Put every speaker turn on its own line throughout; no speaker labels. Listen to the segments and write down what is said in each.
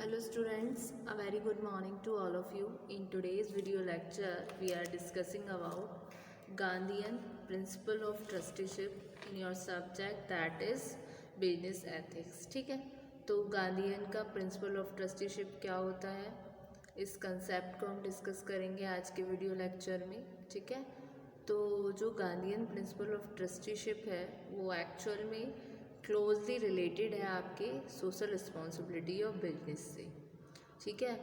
Hello students, a very good morning to all of you. In today's video lecture, we are discussing about Gandhian principle of trusteeship in your subject that is business ethics. ठीक है, तो Gandhian का principle of trusteeship क्या होता है, इस concept को हम डिस्कस करेंगे आज के वीडियो लेक्चर में. ठीक है, तो जो गांधीयन प्रिंसिपल ऑफ ट्रस्टीशिप है वो एक्चुअल में क्लोजली रिलेटेड है आपके सोशल रिस्पॉन्सिबिलिटी ऑफ बिजनेस से. ठीक है,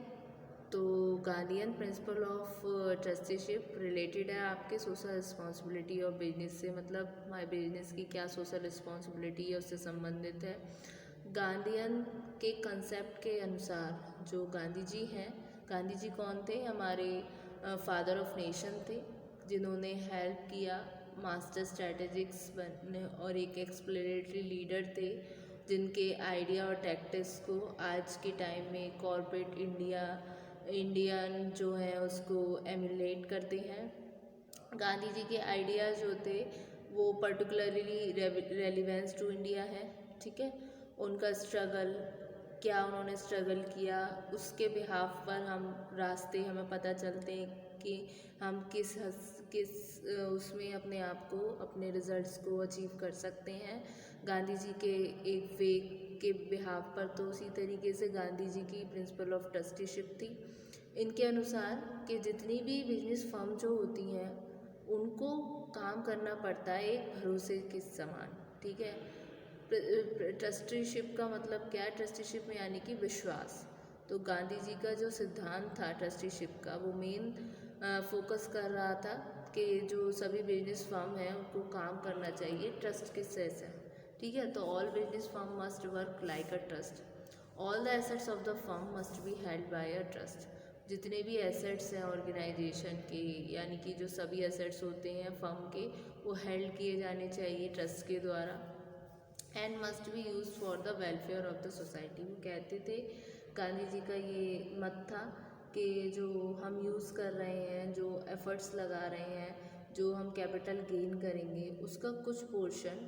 तो Gandhian principle of trusteeship related है आपके सोशल रिस्पॉन्सिबिलिटी ऑफ बिजनेस से. मतलब हमारे बिजनेस की क्या सोशल रिस्पॉन्सिबिलिटी है उससे संबंधित है. गांधीयन के कंसेप्ट के अनुसार जो गांधी जी हैं, गांधी जी कौन थे? हमारे फादर ऑफ नेशन थे, जिन्होंने हेल्प किया मास्टर स्ट्रैटेजिक्स बनने और एक एक्सप्लोरेटरी लीडर थे जिनके आइडिया और टैक्टिक्स को आज के टाइम में कॉर्पोरेट इंडियन जो है उसको एमुलेट करते हैं. गांधी जी के आइडियाज़ जो थे वो पर्टिकुलरली रेलिवेंस टू इंडिया है. ठीक है, उनका स्ट्रगल, क्या उन्होंने स्ट्रगल किया, उसके बिहाफ पर हम रास्ते हमें पता चलते हैं कि हम किस उसमें अपने आप को, अपने रिजल्ट्स को अचीव कर सकते हैं गांधी जी के एक वे के बिहाफ पर. तो उसी तरीके से गांधी जी की प्रिंसिपल ऑफ ट्रस्टीशिप थी. इनके अनुसार कि जितनी भी बिजनेस फर्म जो होती हैं उनको काम करना पड़ता है एक भरोसे के समान. ठीक है, ट्रस्टीशिप का मतलब क्या है? ट्रस्टीशिप में यानी कि विश्वास. तो गांधी जी का जो सिद्धांत था ट्रस्टीशिप का, वो मेन फोकस कर रहा था कि जो सभी बिजनेस फर्म हैं उनको काम करना चाहिए ट्रस्ट के से. ठीक है, तो all business firm must work like a trust. All the assets of the firm must be held by a trust. जितने भी एसेट्स हैं ऑर्गेनाइजेशन के, यानी कि जो सभी एसेट्स होते हैं फर्म के, वो हेल्ड किए जाने चाहिए ट्रस्ट के द्वारा. And must be use for the welfare of the society. वो कहते थे, गांधी जी का ये मत था कि जो हम यूज़ कर रहे हैं, जो एफर्ट्स लगा रहे हैं, जो हम कैपिटल गेन करेंगे, उसका कुछ पोर्शन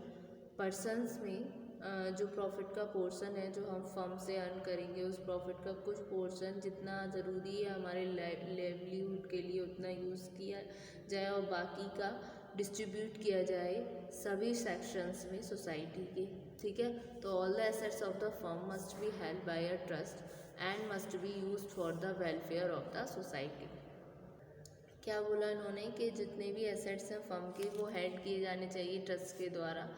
पर्सनस में जो प्रॉफिट का पोर्शन है जो हम फर्म से अर्न करेंगे, उस प्रॉफिट का कुछ पोर्शन जितना ज़रूरी है हमारे लाइवलीहुड के लिए उतना यूज़ किया जाए और बाकी का डिस्ट्रीब्यूट किया जाए सभी सेक्शंस में सोसाइटी के. ठीक है, तो all the assets of the firm must be held by a trust and must be used for the welfare of the society. क्या बोला इन्होंने कि जितने भी एसेट्स हैं फर्म के वो हेल्ड किए जाने चाहिए ट्रस्ट के द्वारा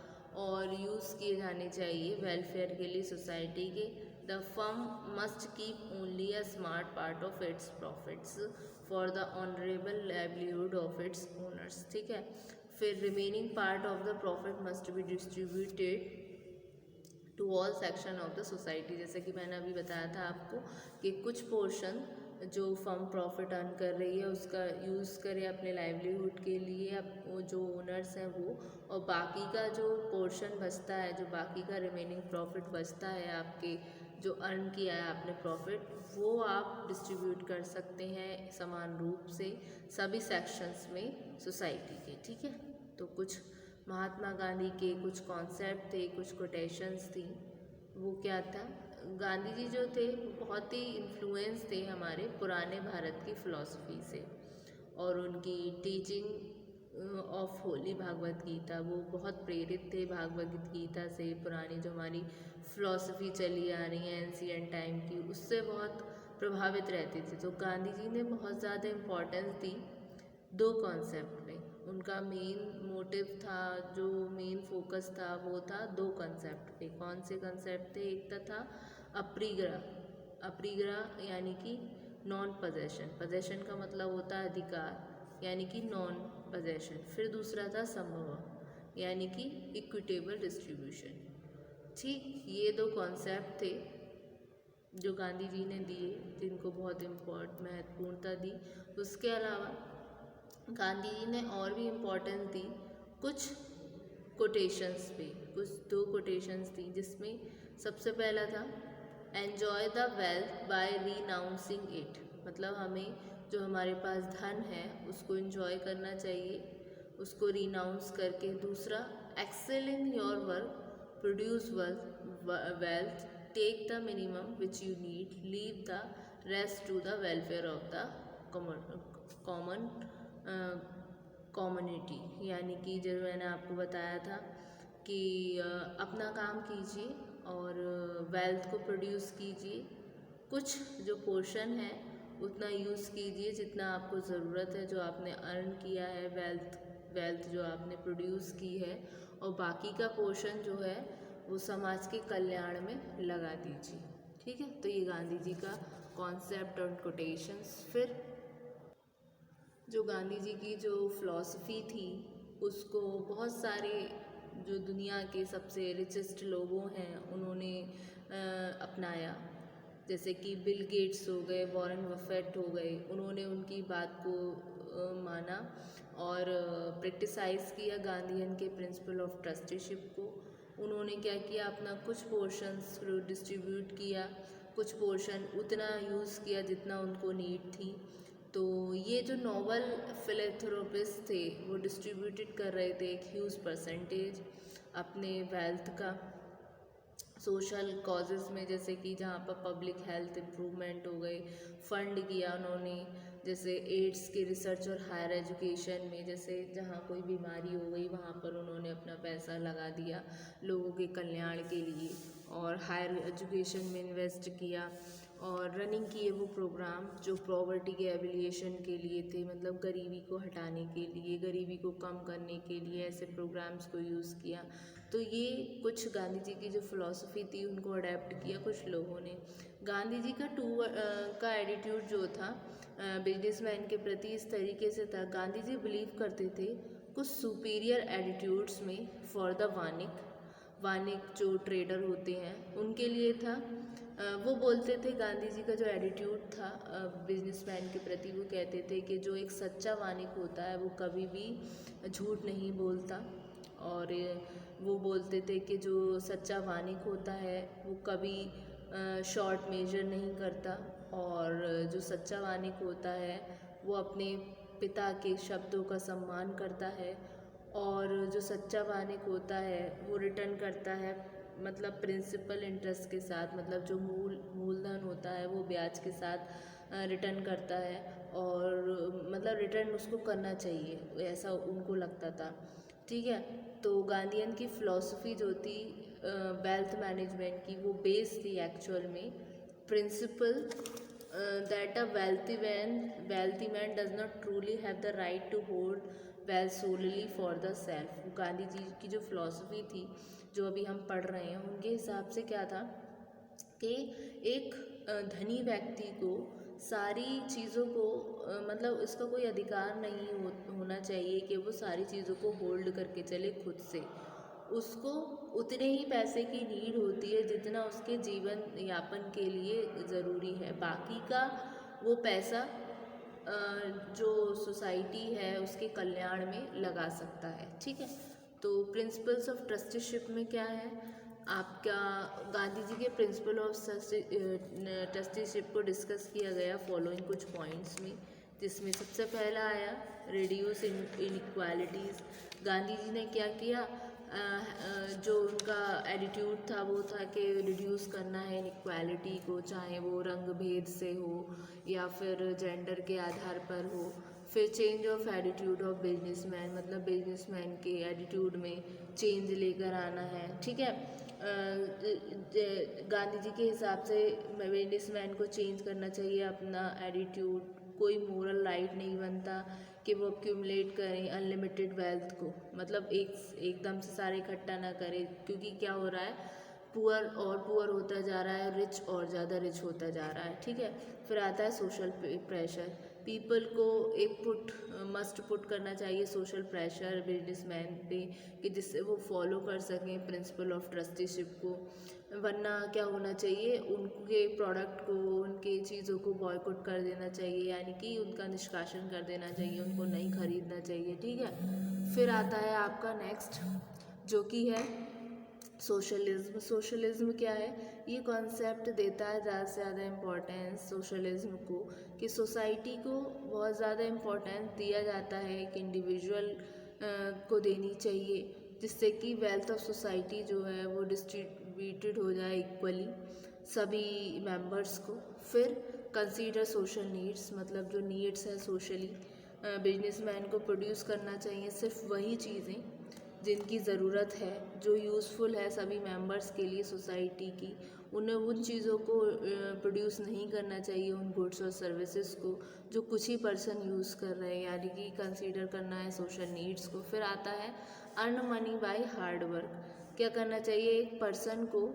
और यूज़ किए जाने चाहिए वेलफेयर के लिए सोसाइटी के. The firm must keep only a smart part of its profits for the honourable livelihood of its owners. ठीक है, फिर remaining part of the profit must be distributed to all section of the society. जैसे कि मैंने अभी बताया था आपको कि कुछ पोर्शन जो फर्म प्रॉफिट अर्न कर रही है उसका यूज़ करे अपने लाइवलीहुड के लिए, अब वो जो ओनर्स हैं वो, और बाकी का जो पोर्शन बचता है, जो बाकी का रिमेनिंग प्रॉफिट बचता है आपके जो अर्न किया है आपने प्रॉफिट, वो आप डिस्ट्रीब्यूट कर सकते हैं समान रूप से सभी सेक्शंस में सोसाइटी के. ठीक है, तो कुछ महात्मा गांधी के कुछ कॉन्सेप्ट थे, कुछ कोटेशंस थी. वो क्या था? गांधी जी जो थे वो बहुत ही इन्फ्लुएंस थे हमारे पुराने भारत की फ़िलॉसफी से और उनकी टीचिंग ऑफ होली भागवत गीता, वो बहुत प्रेरित थे भागवत गीता से. पुरानी जो हमारी फ़िलॉसफी चली आ रही है एंशिएंट टाइम की, उससे बहुत प्रभावित रहते थे. तो गांधी जी ने बहुत ज़्यादा इम्पोर्टेंस दी दो कॉन्सेप्ट में. उनका मेन मोटिव था, जो मेन फोकस था वो था दो कंसेप्ट पे. कौन से कंसेप्ट थे? एक था अपरिग्रह. अपरिग्रह यानी कि नॉन पोजेशन. पोजेशन का मतलब होता है अधिकार, यानी कि नॉन पोजेशन. फिर दूसरा था समूह, यानी कि इक्विटेबल डिस्ट्रीब्यूशन. ठीक, ये दो कॉन्सेप्ट थे जो गांधी जी ने दिए, जिनको बहुत महत्वपूर्णता दी. उसके अलावा गांधी जी ने और भी इम्पोर्टेंस दी कुछ कोटेशंस पे. कुछ दो कोटेशंस थी जिसमें सबसे पहला था enjoy the wealth by renouncing it. मतलब हमें जो हमारे पास धन है उसको इन्जॉय करना चाहिए, उसको रीनाउंस करके. दूसरा excel in your work, produce wealth take the minimum which you need, leave the rest to the welfare of the common community. यानी कि जो मैंने आपको बताया था कि अपना काम कीजिए और वेल्थ को प्रोड्यूस कीजिए, कुछ जो पोर्शन है उतना यूज़ कीजिए जितना आपको ज़रूरत है, जो आपने अर्न किया है, वेल्थ जो आपने प्रोड्यूस की है, और बाकी का पोर्शन जो है वो समाज के कल्याण में लगा दीजिए। ठीक है, तो ये गांधी जी का कॉन्सेप्ट और कोटेशंस। फिर जो गांधी जी की जो फिलॉसफी थी उसको बहुत सारे जो दुनिया के सबसे रिचेस्ट लोगों हैं उन्होंने अपनाया, जैसे कि बिल गेट्स हो गए, वॉरेन बफेट हो गए। उन्होंने उनकी बात को माना और प्रैक्टिसाइज किया गांधीयन के प्रिंसिपल ऑफ ट्रस्टीशिप को। उन्होंने क्या किया, अपना कुछ पोर्शंस डिस्ट्रीब्यूट किया, कुछ पोर्शन उतना यूज़ किया जितना उनको नीड थी। तो ये जो नोबल फिलेंथ्रोपिस्ट थे वो डिस्ट्रीब्यूटेड कर रहे थे एक ह्यूज परसेंटेज अपने वेल्थ का सोशल कॉजेज़ में, जैसे कि जहाँ पर पब्लिक हेल्थ इम्प्रूवमेंट हो गए, फंड किया उन्होंने, जैसे एड्स के रिसर्च और हायर एजुकेशन में, जैसे जहाँ कोई बीमारी हो गई वहाँ पर उन्होंने अपना पैसा लगा दिया लोगों के कल्याण के लिए, और हायर एजुकेशन में इन्वेस्ट किया, और रनिंग किए वो प्रोग्राम जो पॉवर्टी के एबिलिएशन के लिए थे, मतलब गरीबी को हटाने के लिए, गरीबी को कम करने के लिए ऐसे प्रोग्राम्स को यूज़ किया। तो ये कुछ गांधी जी की जो फिलॉसफी थी उनको अडेप्ट किया कुछ लोगों ने। गांधी जी का एटीट्यूड जो था बिजनेसमैन के प्रति इस तरीके से था, गांधी जी बिलीव करते थे कुछ सुपीरियर एटीट्यूड्स में फॉर द वानिक जो ट्रेडर होते हैं उनके लिए था। वो बोलते थे गांधी जी का जो एटीट्यूड था बिजनेसमैन के प्रति, वो कहते थे कि जो एक सच्चा वानिक होता है वो कभी भी झूठ नहीं बोलता, और वो बोलते थे कि जो सच्चा वानिक होता है वो कभी शॉर्ट मेजर नहीं करता, और जो सच्चा वानिक होता है वो अपने पिता के शब्दों का सम्मान करता है, और जो सच्चा वानिक होता है वो रिटर्न करता है, मतलब प्रिंसिपल इंटरेस्ट के साथ, मतलब जो मूलधन होता है वो ब्याज के साथ रिटर्न करता है, और मतलब रिटर्न उसको करना चाहिए, ऐसा उनको लगता था। ठीक है, तो गांधीयन की फ़िलॉसफी जो थी वेल्थ मैनेजमेंट की, वो बेस थी एक्चुअल में principal that a wealthy man does not truly have the right to hold wealth solely for the self। Gandhi ji की जो फिलॉसफी थी जो अभी हम पढ़ रहे हैं उनके हिसाब से क्या था कि एक धनी व्यक्ति को सारी चीज़ों को मतलब इसका कोई अधिकार नहीं होना चाहिए कि वो सारी चीज़ों को होल्ड करके चले खुद से। उसको उतने ही पैसे की नीड होती है जितना उसके जीवन यापन के लिए ज़रूरी है, बाकी का वो पैसा जो सोसाइटी है उसके कल्याण में लगा सकता है। ठीक है, तो प्रिंसिपल्स ऑफ ट्रस्टीशिप में क्या है आपका, गांधी जी के प्रिंसिपल ऑफ ट्रस्टीशिप को डिस्कस किया गया फॉलोइंग कुछ पॉइंट्स में, जिसमें सबसे पहला आया रिड्यूस इनइक्वालिटीज़। गांधी जी ने क्या किया, जो उनका एटीट्यूड था वो था कि रिड्यूस करना है इनइक्वालिटी को, चाहे वो रंग भेद से हो या फिर जेंडर के आधार पर हो। फिर change of attitude of businessman, मतलब बिजनेसमैन के एटीट्यूड में चेंज लेकर आना है। ठीक है, गांधी जी के हिसाब से बिजनेसमैन को चेंज करना चाहिए अपना एटीट्यूड, कोई मोरल राइट नहीं बनता कि वो एक्यूमुलेट करें अनलिमिटेड वेल्थ को, मतलब एकदम से सारे इकट्ठा ना करें, क्योंकि क्या हो रहा है पुअर और पुअर होता जा रहा है, रिच और ज़्यादा रिच होता जा रहा है। ठीक है, फिर आता है सोशल प्रेशर, पीपल को एक मस्ट पुट करना चाहिए सोशल प्रेशर बिजनेसमैन पे कि जिससे वो फॉलो कर सकें प्रिंसिपल ऑफ ट्रस्टीशिप को, वरना क्या होना चाहिए उनके प्रोडक्ट को, उनके चीज़ों को बॉयकॉट कर देना चाहिए, यानी कि उनका निष्कासन कर देना चाहिए, उनको नहीं खरीदना चाहिए। ठीक है, फिर आता है आपका नेक्स्ट जो कि है सोशलिज्म। सोशलिज्म क्या है, ये कॉन्सेप्ट देता है ज़्यादा से ज़्यादा इम्पोर्टेंस सोशलिज्म को, कि सोसाइटी को बहुत ज़्यादा इम्पोर्टेंस दिया जाता है एक इंडिविजुअल को देनी चाहिए, जिससे कि वेल्थ ऑफ सोसाइटी जो है वो डिस्ट्रीब्यूटेड हो जाए इक्वली सभी मेंबर्स को। फिर कंसीडर सोशल नीड्स, मतलब जो नीड्स है सोशली बिजनेसमैन को प्रोड्यूस करना चाहिए सिर्फ वही चीज़ें जिनकी ज़रूरत है, जो यूज़फुल है सभी मेंबर्स के लिए सोसाइटी की। उन्हें उन चीज़ों को प्रोड्यूस नहीं करना चाहिए, उन गुड्स और सर्विसेज को जो कुछ ही पर्सन यूज़ कर रहे हैं, यानी कि कंसीडर करना है सोशल नीड्स को। फिर आता है earn money by hard work. क्या करना चाहिए, एक पर्सन को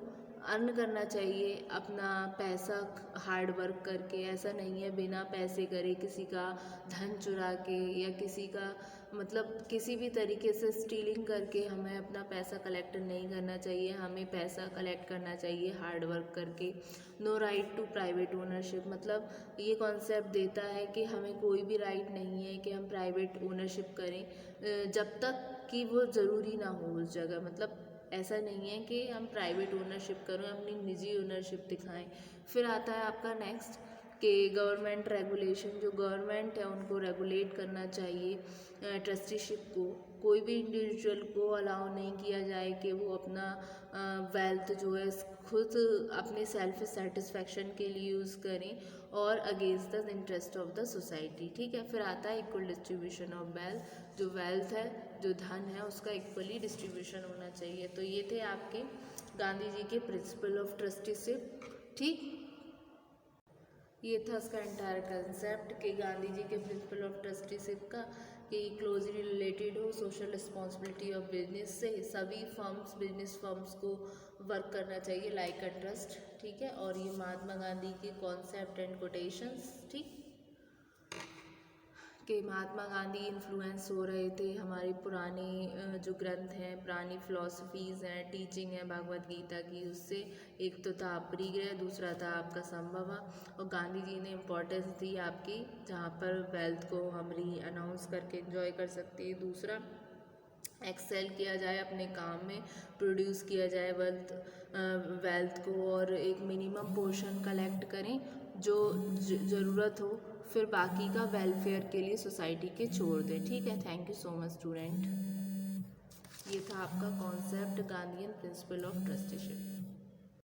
अर्न करना चाहिए अपना पैसा हार्ड वर्क करके। ऐसा नहीं है बिना पैसे करे किसी का धन चुरा के या किसी का मतलब किसी भी तरीके से स्टीलिंग करके हमें अपना पैसा कलेक्ट नहीं करना चाहिए। हमें पैसा कलेक्ट करना चाहिए हार्ड वर्क करके। No right to private ownership, मतलब ये कॉन्सेप्ट देता है कि हमें कोई भी राइट नहीं है कि हम प्राइवेट ओनरशिप करें जब तक कि वो ज़रूरी ना हो उस जगह। मतलब ऐसा नहीं है कि हम प्राइवेट ओनरशिप करें, अपनी निजी ओनरशिप दिखाएं। फिर आता है आपका नेक्स्ट कि गवर्नमेंट रेगुलेशन, जो गवर्नमेंट है उनको रेगुलेट करना चाहिए ट्रस्टीशिप को। कोई भी इंडिविजुअल को अलाउ नहीं किया जाए कि वो अपना वेल्थ जो है खुद अपने सेल्फ सेटिस्फेक्शन के लिए यूज़ करें और against the interest of the society. ठीक है। फिर आता है इक्वल डिस्ट्रीब्यूशन ऑफ वेल्थ, जो वेल्थ है जो धन है उसका इक्वली डिस्ट्रीब्यूशन होना चाहिए। तो ये थे आपके गांधी जी के प्रिंसिपल ऑफ ट्रस्टीशिप। ठीक, ये था उसका एंटायर कंसेप्ट कि गांधी जी के प्रिंसिपल ऑफ ट्रस्टीशिप का कि क्लोजली रिलेटेड हो सोशल रिस्पॉन्सिबिलिटी ऑफ बिजनेस से। सभी फर्म्स बिजनेस फर्म्स को वर्क करना चाहिए लाइक अ ट्रस्ट। ठीक है। और ये महात्मा गांधी के कॉन्सेप्ट एंड कोटेशंस। ठीक, कि महात्मा गांधी इन्फ्लुएंस हो रहे थे हमारे पुराने जो ग्रंथ हैं, पुरानी फ़िलासफ़ीज़ हैं, टीचिंग है भागवत गीता की, उससे। एक तो था परिग्रह, दूसरा था आपका संभवा। और गांधी जी ने इम्पोर्टेंस दी आपकी जहाँ पर वेल्थ को हम री अनाउंस करके एंजॉय कर सकते हैं। दूसरा, एक्सेल किया जाए अपने काम में, प्रोड्यूस किया जाए वेल्थ को, और एक मिनिमम पोर्शन कलेक्ट करें जो ज़रूरत हो, फिर बाकी का वेलफेयर के लिए सोसाइटी के छोड़ दें। ठीक है। Thank you so much student. ये था आपका concept Gandhian principle of trusteeship.